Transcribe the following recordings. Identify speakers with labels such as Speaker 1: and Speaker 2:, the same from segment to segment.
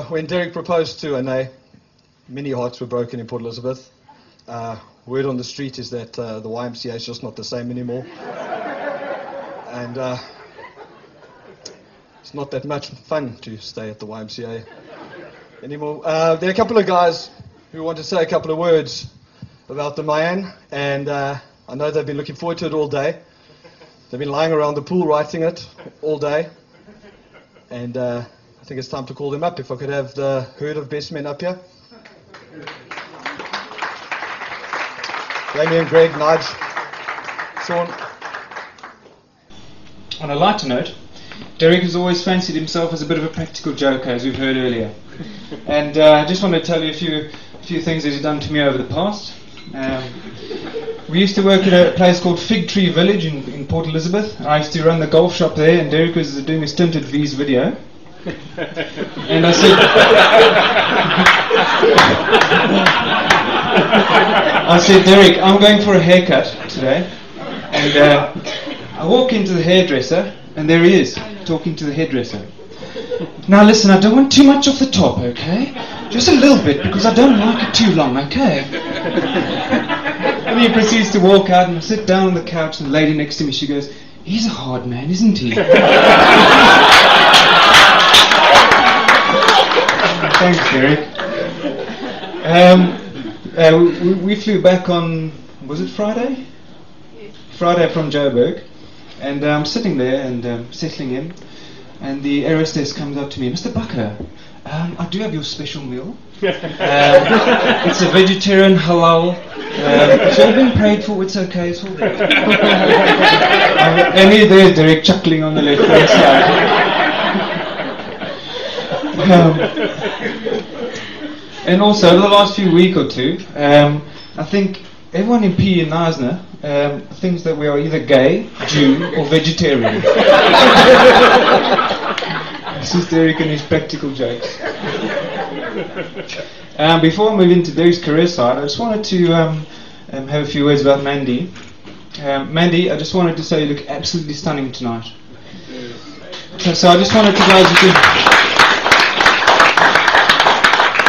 Speaker 1: When Derek proposed to Anae, many hearts were broken in Port Elizabeth. Word on the street is that the YMCA is just not the same anymore. And it's not that much fun to stay at the YMCA anymore. There are a couple of guys who want to say a couple of words about the Mayan, and I know they've been looking forward to it all day. They've been lying around the pool writing it all day, and I think it's time to call them up. If I could have the herd of best men up here. Damien, Greg, Nigel, Shaun.
Speaker 2: On a lighter note, Derek has always fancied himself as a bit of a practical joker, as we've heard earlier. And I just want to tell you a few things that he's done to me over the past. We used to work at a place called Fig Tree Village in Port Elizabeth. I used to run the golf shop there, and Derek was doing a stint at V's video. And I said, Derek, I'm going for a haircut today. And I walk into the hairdresser, and there he is, talking to the hairdresser. Now listen, I don't want too much off the top, okay? Just a little bit, because I don't like it too long, okay? And he proceeds to walk out, and I sit down on the couch, and the lady next to me, she goes, he's a hard man, isn't he? Thanks, Derek. We flew back on, was it Friday? Yes. Friday from Joburg, and I'm sitting there and settling in, and the air hostess comes up to me, Mr. Bucker, I do have your special meal. It's a vegetarian halal. It's all been paid for, it's okay, it's all good. And there's Derek chuckling on the left-hand side. And also, over the last few week or two, I think everyone in PE and Neisner thinks that we are either gay, Jew, or vegetarian. This is Derek and his practical jokes. Before I move into Derek's career side, I just wanted to have a few words about Mandy. Mandy, I just wanted to say you look absolutely stunning tonight. So I just wanted to guys you could...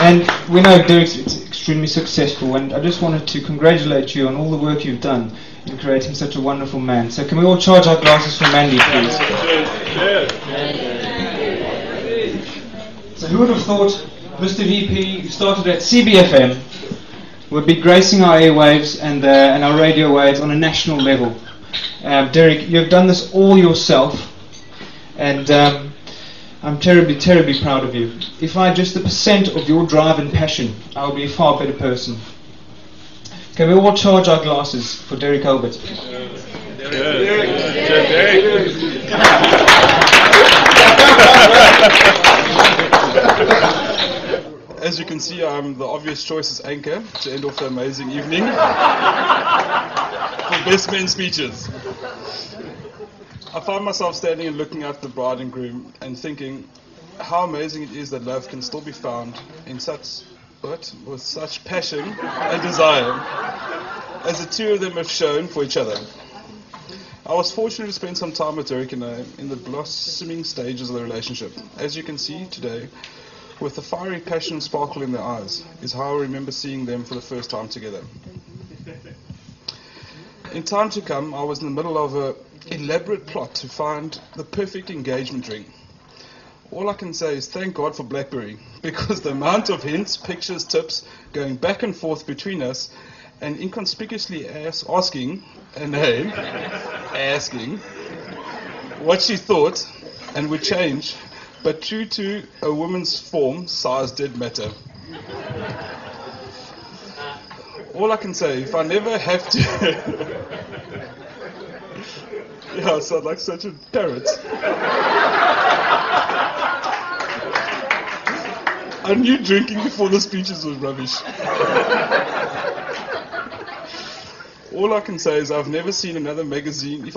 Speaker 2: And we know Derek's extremely successful, and I just wanted to congratulate you on all the work you've done in creating such a wonderful man. So can we all charge our glasses for Mandy, please? So who would have thought Mr. VP, who started at CBFM, would be gracing our airwaves and our radio waves on a national level? Derek, you've done this all yourself, and I'm terribly, terribly proud of you. If I had just the percent of your drive and passion, I would be a far better person. Can we all charge our glasses for Derek Albert?
Speaker 3: As you can see, I'm the obvious choice as anchor to end off the amazing evening for best men speeches. I found myself standing and looking at the bride and groom and thinking how amazing it is that love can still be found in with such passion and desire as the two of them have shown for each other. I was fortunate to spend some time with Derek and I in the blossoming stages of the relationship. As you can see today, with the fiery passion and sparkle in their eyes, is how I remember seeing them for the first time together. In time to come, I was in the middle of an elaborate plot to find the perfect engagement ring. All I can say is thank God for BlackBerry, because the amount of hints, pictures, tips going back and forth between us and inconspicuously asking what she thought and would change, but true to a woman's form, size did matter. All I can say, if I never have to... Yeah, I sound like such a parrot. I knew drinking before the speeches was rubbish. All I can say is I've never seen another magazine. If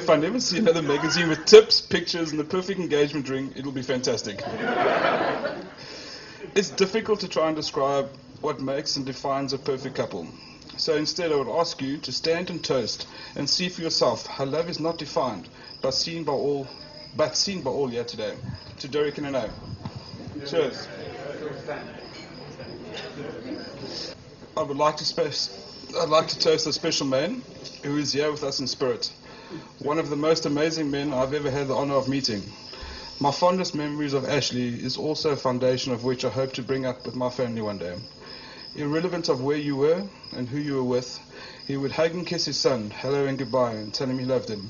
Speaker 3: I never see another magazine with tips, pictures, and the perfect engagement ring, it'll be fantastic. It's difficult to try and describe what makes and defines a perfect couple. So instead, I would ask you to stand and toast and see for yourself how love is not defined, but seen by all here today. To Derek and Anae. Cheers. I'd like to toast a special man who is here with us in spirit. One of the most amazing men I've ever had the honor of meeting. My fondest memories of Ashley is also a foundation of which I hope to bring up with my family one day. Irrelevant of where you were and who you were with, he would hug and kiss his son, hello and goodbye, and tell him he loved him.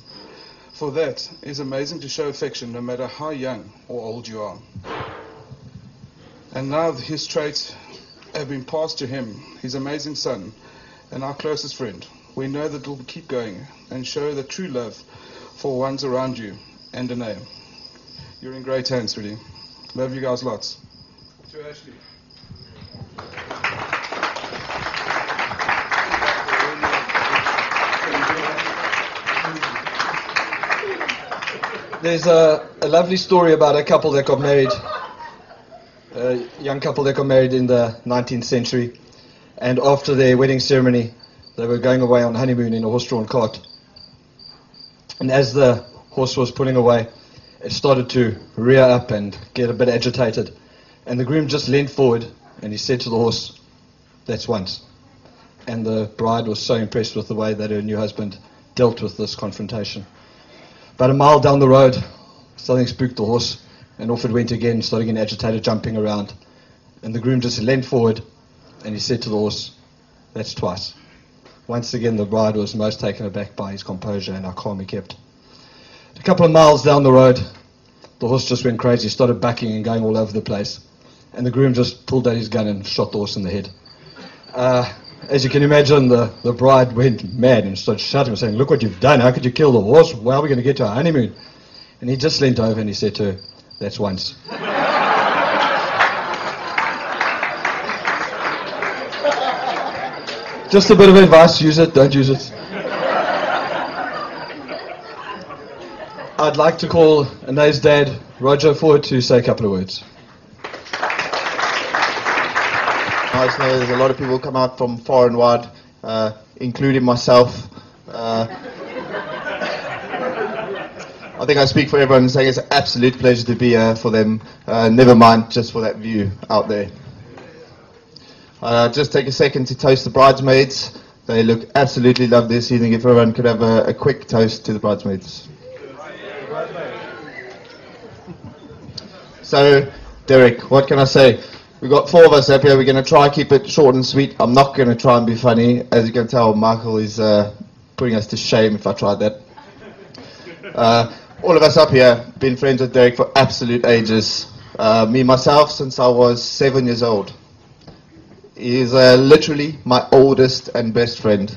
Speaker 3: For that, it's amazing to show affection no matter how young or old you are. And now his traits have been passed to him, his amazing son, and our closest friend. We know that we'll keep going and show the true love for ones around you and a name. You're in great hands, really. Love you guys lots. To Ashley.
Speaker 1: There's a lovely story about a couple that got married, a young couple that got married in the 19th century, and after their wedding ceremony, they were going away on honeymoon in a horse-drawn cart. And as the horse was pulling away, it started to rear up and get a bit agitated. And the groom just leaned forward and he said to the horse, "That's once." And the bride was so impressed with the way that her new husband dealt with this confrontation. About a mile down the road, something spooked the horse, and off it went again, starting getting agitated, jumping around. And the groom just leaned forward, and he said to the horse, "That's twice." Once again, the bride was most taken aback by his composure and how calm he kept. A couple of miles down the road, the horse just went crazy, started bucking and going all over the place. And the groom just pulled out his gun and shot the horse in the head. As you can imagine, the bride went mad and started shouting and saying, "Look what you've done. How could you kill the horse? How are we going to get to our honeymoon?" And he just leant over and he said to her, "That's once." Just a bit of advice, use it, don't use it. I'd like to call Anae's dad, Roger, forward to say a couple of words.
Speaker 4: Nice, no, there's a lot of people come out from far and wide, including myself. I think I speak for everyone in saying it's an absolute pleasure to be here for them, never mind just for that view out there. Just take a second to toast the bridesmaids. They look absolutely lovely this evening. If everyone could have a quick toast to the bridesmaids. So, Derek, what can I say? We've got 4 of us up here. We're going to try keep it short and sweet. I'm not going to try and be funny. As you can tell, Michael is putting us to shame if I tried that. All of us up here been friends with Derek for absolute ages. Me, myself, since I was 7 years old. He is literally my oldest and best friend.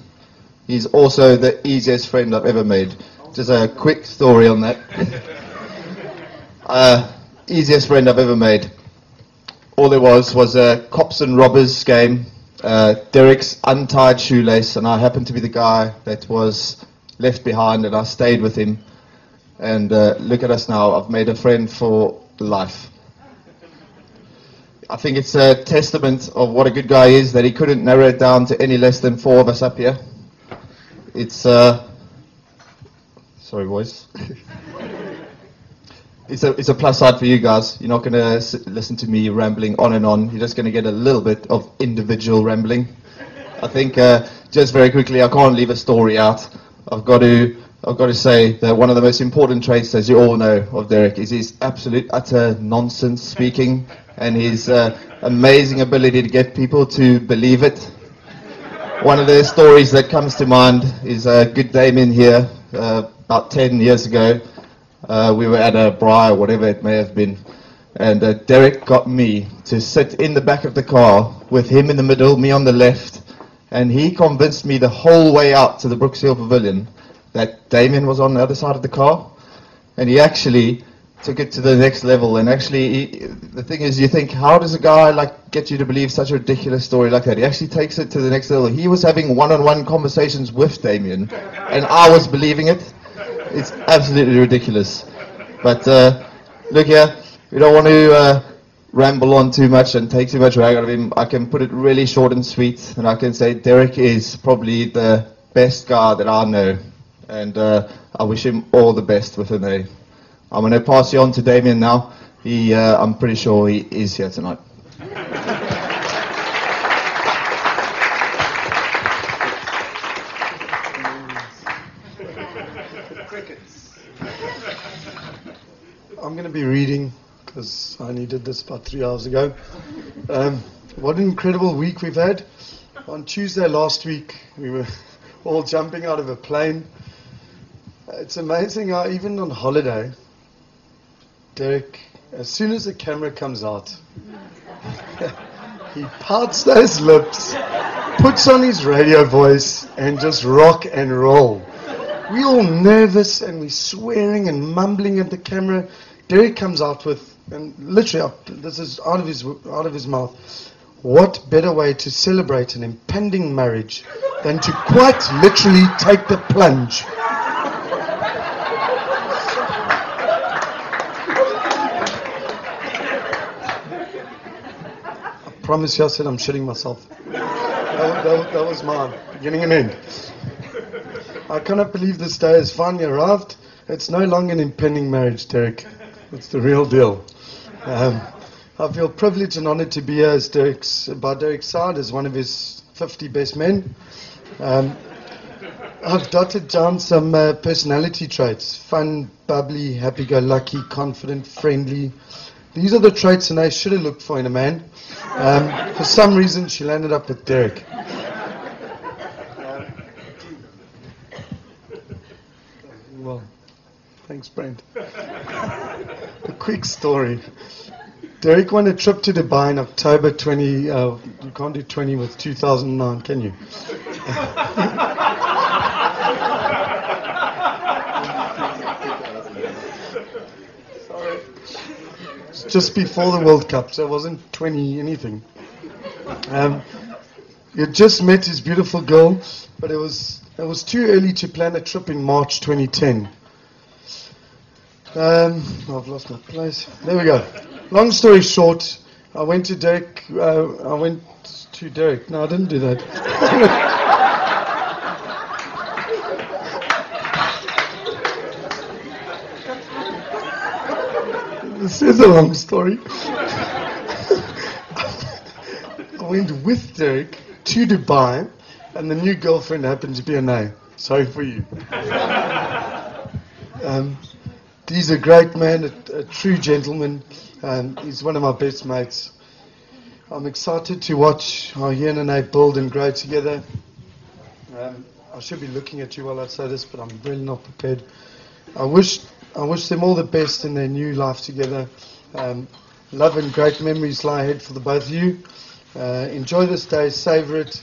Speaker 4: He's also the easiest friend I've ever made. Just a quick story on that. Easiest friend I've ever made. All there was a cops and robbers game. Derek's untied shoelace, and I happened to be the guy that was left behind, and I stayed with him. And look at us now. I've made a friend for life. I think it's a testament of what a good guy is that he couldn't narrow it down to any less than 4 of us up here. It's sorry, boys. It's a plus side for you guys. You're not going to listen to me rambling on and on. You're just going to get a little bit of individual rambling. I think just very quickly, I can't leave a story out. I've got to say that one of the most important traits, as you all know, of Derek is his absolute utter nonsense speaking and his amazing ability to get people to believe it. One of the stories that comes to mind is good Damien here about 10 years ago. We were at a braai or whatever it may have been, and Derek got me to sit in the back of the car with him in the middle, me on the left, and he convinced me the whole way out to the Brookshill Pavilion that Damien was on the other side of the car, and he actually took it to the next level. And actually, the thing is, you think, how does a guy like get you to believe such a ridiculous story like that? He actually takes it to the next level. He was having one-on-one conversations with Damien, and I was believing it. It's absolutely ridiculous. But look here, we don't want to ramble on too much and take too much rag out of him. I can put it really short and sweet, and I can say Derek is probably the best guy that I know, and I wish him all the best with Anae. I'm going to pass you on to Damien now, I'm pretty sure he is here tonight.
Speaker 5: I'm going to be reading because I only did this about 3 hours ago. What an incredible week we've had. On Tuesday last week, we were all jumping out of a plane. It's amazing how even on holiday, Derek, as soon as the camera comes out, he pouts those lips, puts on his radio voice, and just rock and roll. We all nervous and we're swearing and mumbling at the camera. Derek comes out with, and literally, this is out of his mouth, what better way to celebrate an impending marriage than to quite literally take the plunge? I promise you, I said I'm shitting myself. That was my beginning and end. I cannot believe this day has finally arrived. It's no longer an impending marriage, Derek. It's the real deal. I feel privileged and honoured to be here by Derek's side as one of his 50 best men. I've dotted down some personality traits: fun, bubbly, happy-go-lucky, confident, friendly. These are the traits Anais should have looked for in a man. For some reason, she landed up with Derek. Well, thanks, Brent. A quick story. Derek won a trip to Dubai in October 20. You can't do 20 with 2009, can you? Sorry. It's just before the World Cup, so it wasn't 20 anything. He had just met his beautiful girl, but it was too early to plan a trip in March 2010. I've lost my place. There we go. Long story short, I went to Derek. No, I didn't do that. This is a long story. I went with Derek to Dubai, and the new girlfriend happened to be Anais. Sorry for you. He's a great man, a true gentleman. He's one of my best mates. I'm excited to watch how he and Anais build and grow together. I should be looking at you while I say this, but I'm really not prepared. I wish them all the best in their new life together. Love and great memories lie ahead for the both of you. Enjoy this day, savor it.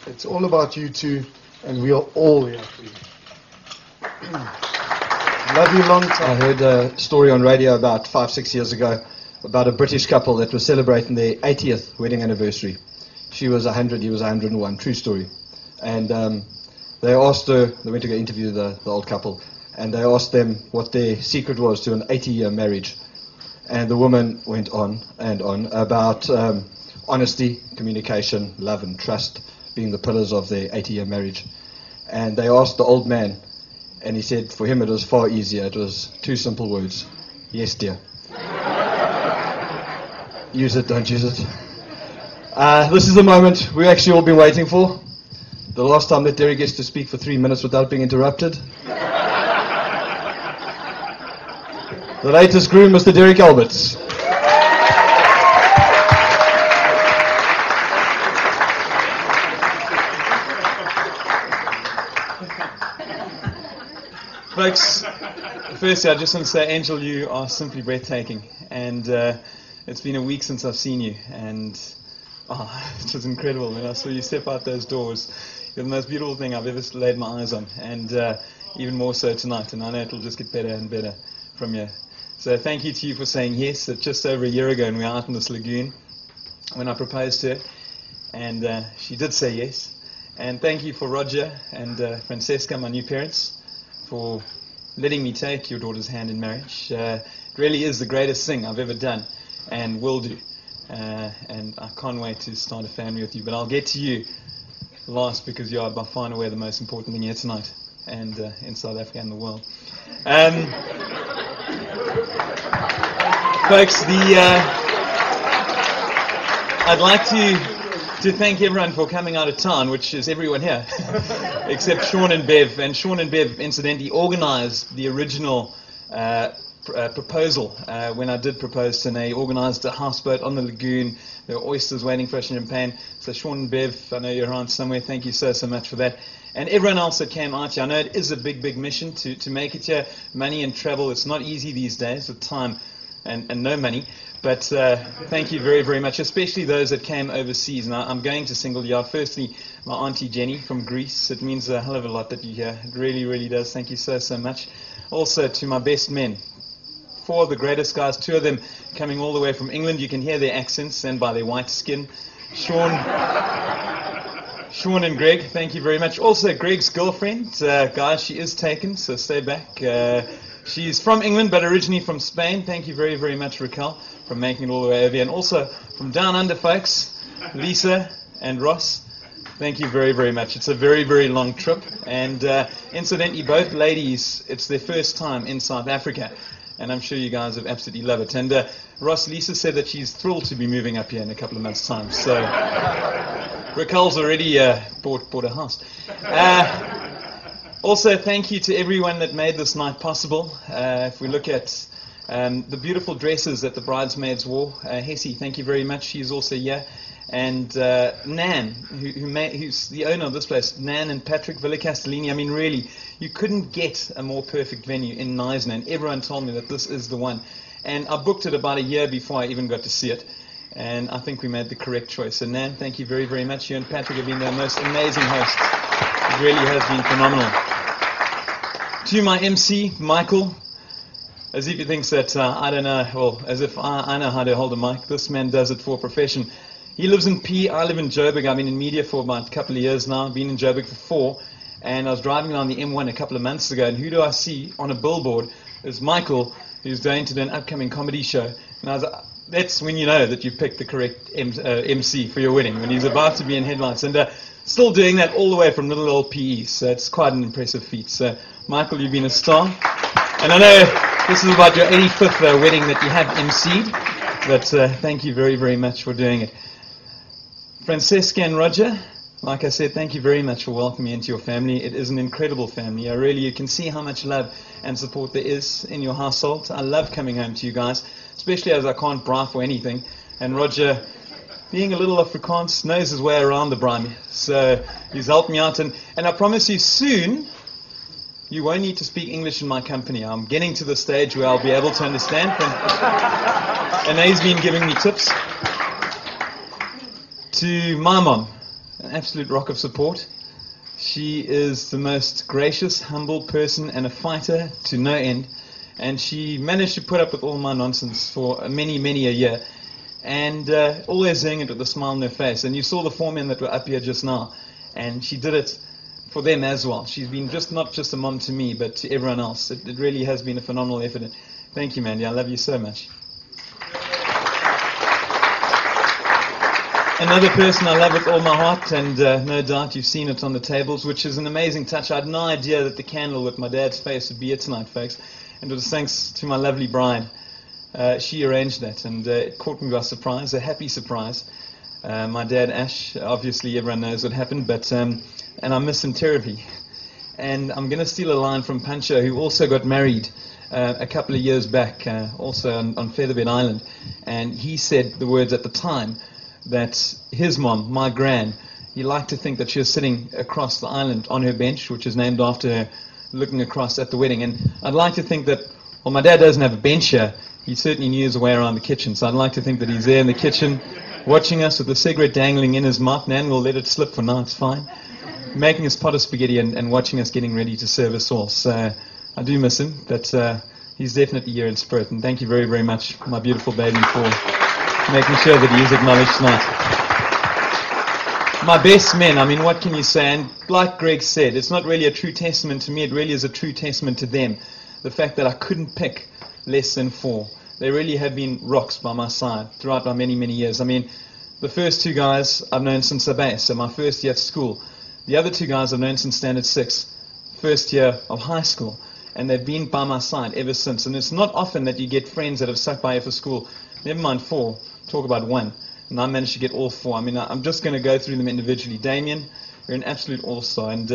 Speaker 5: It's all about you two, and we are all here for you. Love you long time.
Speaker 1: I heard a story on radio about 5-6 years ago about a British couple that was celebrating their 80th wedding anniversary. She was 100, he was 101. True story. And they asked her, they went to go interview the old couple, and they asked them what their secret was to an 80-year marriage. And the woman went on and on about honesty, communication, love and trust being the pillars of their 80-year marriage. And they asked the old man, and he said for him it was far easier. It was 2 simple words: yes, dear. Use it, don't use it. This is the moment we've actually all been waiting for. The last time that Derek gets to speak for 3 minutes without being interrupted. The latest groom, Mr. Derek Alberts.
Speaker 6: Folks, firstly, I just want to say, Angel, you are simply breathtaking. And it's been a week since I've seen you. And it was incredible when I saw you step out those doors. You're the most beautiful thing I've ever laid my eyes on. And even more so tonight. And I know it'll just get better and better from here. So thank you to you for saying yes. It's just over a year ago, and we were out in this lagoon when I proposed to her. And she did say yes. And thank you for Roger and Francesca, my new parents, for letting me take your daughter's hand in marriage. It really is the greatest thing I've ever done and will do. And I can't wait to start a family with you. But I'll get to you last, because you are by far and away the most important thing here tonight and in South Africa and the world. Folks, I'd like to thank everyone for coming out of town, which is everyone here, except Shaun and Bev. And Shaun and Bev, incidentally, organised the original proposal when I did propose to They organised a houseboat on the lagoon. There were oysters waiting for us in champagne. So Shaun and Bev, I know you're around somewhere. Thank you so much for that. And everyone else that came out here. I know it is a big mission to make it here. Money and travel, it's not easy these days with time and no money. But thank you very much, especially those that came overseas. And I'm going to single you out. Firstly, my auntie Jenny from Greece. It means a hell of a lot that you're here. It really does. Thank you so much. Also to my best men. 4 of the greatest guys, 2 of them coming all the way from England. You can hear their accents and by their white skin. Shaun and Greg, thank you very much. Also, Greg's girlfriend, guys, she is taken, so stay back. She's from England, but originally from Spain. Thank you very much, Raquel, for making it all the way over here. And also, from down under, folks, Lisa and Ross, thank you very much. It's a very long trip. And incidentally, both ladies, it's their first time in South Africa. And I'm sure you guys have absolutely loved it. And Lisa said that she's thrilled to be moving up here in a couple of months' time. So Raquel's already bought a house. Also, thank you to everyone that made this night possible. If we look at the beautiful dresses that the bridesmaids wore, Hessie, thank you very much. She's also here. And Nan, who's the owner of this place, Nan and Patrick Villa Castellini. I mean, really, you couldn't get a more perfect venue in Knysna, and everyone told me that this is the one. And I booked it about a year before I even got to see it, and I think we made the correct choice. So Nan, thank you very much. You and Patrick have been the most amazing hosts. It really has been phenomenal. To my MC, Michael, as if he thinks that I don't know, well, as if I know how to hold a mic. This man does it for a profession. He lives in P, I live in Joburg. I've been in media for about a couple of years now. I've been in Joburg for 4. And I was driving along the M1 a couple of months ago, and who do I see on a billboard? Is Michael, who's going to do an upcoming comedy show. And I was like, that's when you know that you picked the correct MC for your wedding, when he's about to be in headlines. And still doing that all the way from little old PE, so it's quite an impressive feat. So, Michael, you've been a star. And I know this is about your 85th wedding that you have MC'd, but thank you very much for doing it. Francesca and Roger, like I said, thank you very much for welcoming me into your family. It is an incredible family. You can see how much love and support there is in your household. I love coming home to you guys, especially as I can't braai for anything. And Roger, being a little Afrikaans, knows his way around the braai. So he's helped me out. And I promise you soon, you won't need to speak English in my company. I'm getting to the stage where I'll be able to understand. And he's been giving me tips. To my mom, an absolute rock of support. She is the most gracious, humble person and a fighter to no end. And she managed to put up with all my nonsense for many a year. And always doing it with a smile on her face. And you saw the 4 men that were up here just now. And she did it for them as well. She's been not just a mom to me, but to everyone else. It really has been a phenomenal effort. Thank you, Mandy. I love you so much. Another person I love with all my heart, and no doubt you've seen it on the tables, which is an amazing touch. I had no idea that the candle with my dad's face would be here tonight, folks. And it was thanks to my lovely bride. She arranged that, and it caught me by surprise, a happy surprise. My dad, Ash, obviously everyone knows what happened, but and I miss him terribly. And I'm going to steal a line from Pancho, who also got married a couple of years back, also on Featherbed Island. And he said the words at the time, that his mom, my gran, he liked to think that she was sitting across the island on her bench, which is named after her, looking across at the wedding. And I'd like to think that, well, my dad doesn't have a bench here. He certainly knew his way around the kitchen. So I'd like to think that he's there in the kitchen, watching us with the cigarette dangling in his mouth. Nan will let it slip for now, it's fine. Making his pot of spaghetti and watching us getting ready to serve us all. So I do miss him, but he's definitely here in spirit. And thank you very much, my beautiful baby, for making sure that he is acknowledged tonight. My best men, I mean, what can you say? And like Greg said, it's not really a true testament to me, it really is a true testament to them. The fact that I couldn't pick less than 4. They really have been rocks by my side throughout my many years. I mean, the first 2 guys I've known since Sabay, so my first year at school. The other 2 guys I've known since Standard 6, first year of high school. and they've been by my side ever since. And it's not often that you get friends that have stuck by you for school. Never mind 4, talk about 1. And I managed to get all 4. I mean, I'm just going to go through them individually. Damien, you're an absolute all-star, and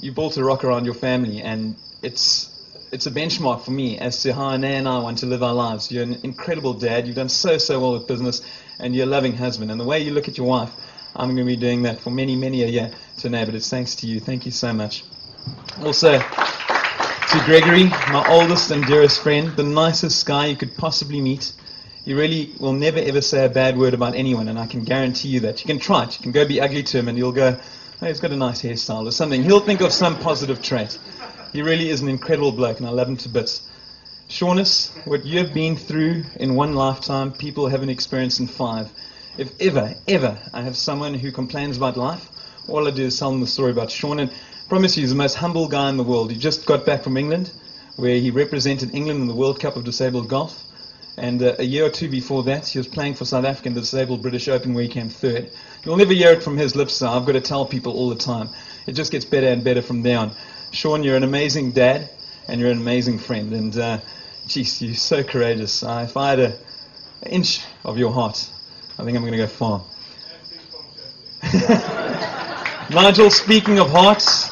Speaker 6: you built a rock around your family, and it's a benchmark for me as to how Anna and I want to live our lives. You're an incredible dad. You've done so well with business, and you're a loving husband. And the way you look at your wife, I'm going to be doing that for many, many a year today, but it's thanks to you. Thank you so much. Also, to Gregory, my oldest and dearest friend, the nicest guy you could possibly meet. He really will never ever say a bad word about anyone, and I can guarantee you that. You can try it. You can go be ugly to him, and you'll go, oh, he's got a nice hairstyle or something. He'll think of some positive trait. He really is an incredible bloke, and I love him to bits. Shaunis, what you have been through in one lifetime, people haven't experienced in 5. If ever I have someone who complains about life, all I do is tell them the story about Shaun. And I promise you, he's the most humble guy in the world. He just got back from England, where he represented England in the World Cup of Disabled Golf. And a year or 2 before that, he was playing for South Africa in the Disabled British Open, where he came 3rd. You'll never hear it from his lips, so I've got to tell people all the time. It just gets better and better from there on. Shaun, you're an amazing dad, and you're an amazing friend. And, geez, you're so courageous. If I had an inch of your heart, I think I'm going to go far. Nigel, speaking of hearts,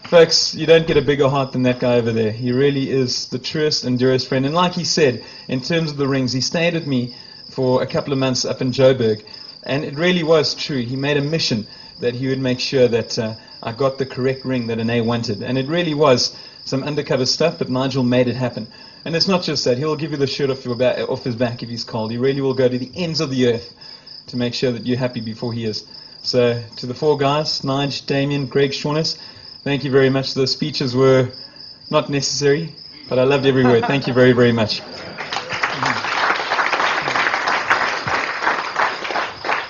Speaker 6: folks, you don't get a bigger heart than that guy over there. He really is the truest and dearest friend. And like he said, in terms of the rings, he stayed with me for a couple of months up in Joburg. And it really was true. He made a mission that he would make sure that I got the correct ring that Anae wanted. And it really was some undercover stuff, but Nigel made it happen. And it's not just that. He'll give you the shirt off his back if he's cold. He really will go to the ends of the earth to make sure that you're happy before he is. So to the 4 guys, Nigel, Damien, Greg, Shaunis, thank you very much. The speeches were not necessary, but I loved every word. Thank you very, very much.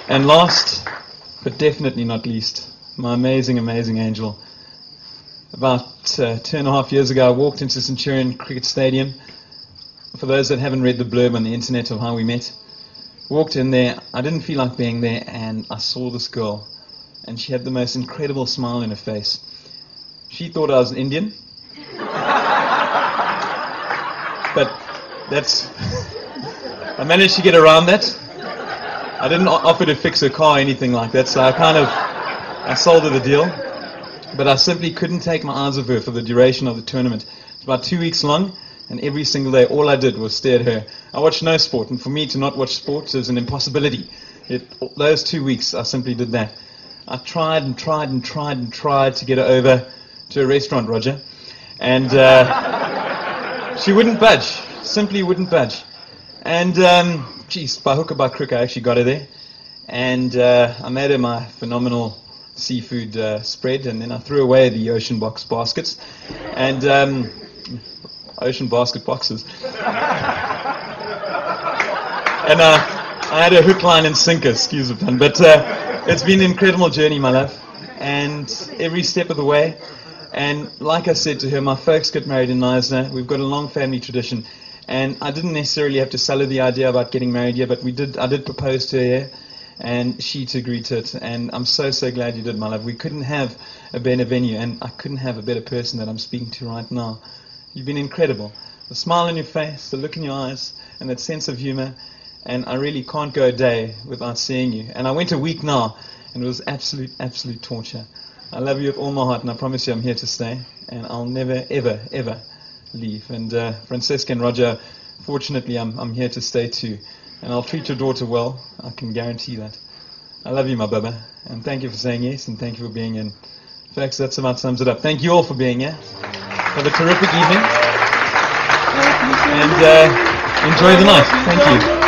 Speaker 6: And last, but definitely not least, my amazing, amazing angel. About 2.5 years ago, I walked into Centurion Cricket Stadium. For those that haven't read the blurb on the internet of how we met, walked in there, I didn't feel like being there, and I saw this girl, and she had the most incredible smile on her face. She thought I was an Indian, but I managed to get around that. I didn't offer to fix her car or anything like that, so I sold her the deal. But I simply couldn't take my eyes off her for the duration of the tournament. It's about 2 weeks long, and every single day, all I did was stare at her. I watched no sport, and for me to not watch sports is an impossibility. Those 2 weeks, I simply did that. I tried to get her over to a restaurant, Roger, and she wouldn't budge, simply wouldn't budge. And geez, by hook or by crook, I actually got her there, and I made her my phenomenal seafood spread, and then I threw away the ocean box baskets, and ocean basket boxes, and I had a hook, line, and sinker, excuse the pun, but it's been an incredible journey, my love, and every step of the way. And like I said to her, my folks got married in Knysna. We've got a long family tradition. And I didn't necessarily have to sell her the idea about getting married here, but I did propose to her here, and she agreed to it. And I'm so glad you did, my love. We couldn't have a better venue, and I couldn't have a better person that I'm speaking to right now. You've been incredible. The smile on your face, the look in your eyes, and that sense of humor. And I really can't go a day without seeing you. And I went a week now, and it was absolute torture. I love you with all my heart, and I promise you I'm here to stay, and I'll never, ever leave. And Francesca and Roger, fortunately, I'm here to stay too, and I'll treat your daughter well. I can guarantee that. I love you, my bubba, and thank you for saying yes, and thank you for being in. Folks, that about sums it up. Thank you all for being here. Have a terrific evening, and enjoy the night. Thank you.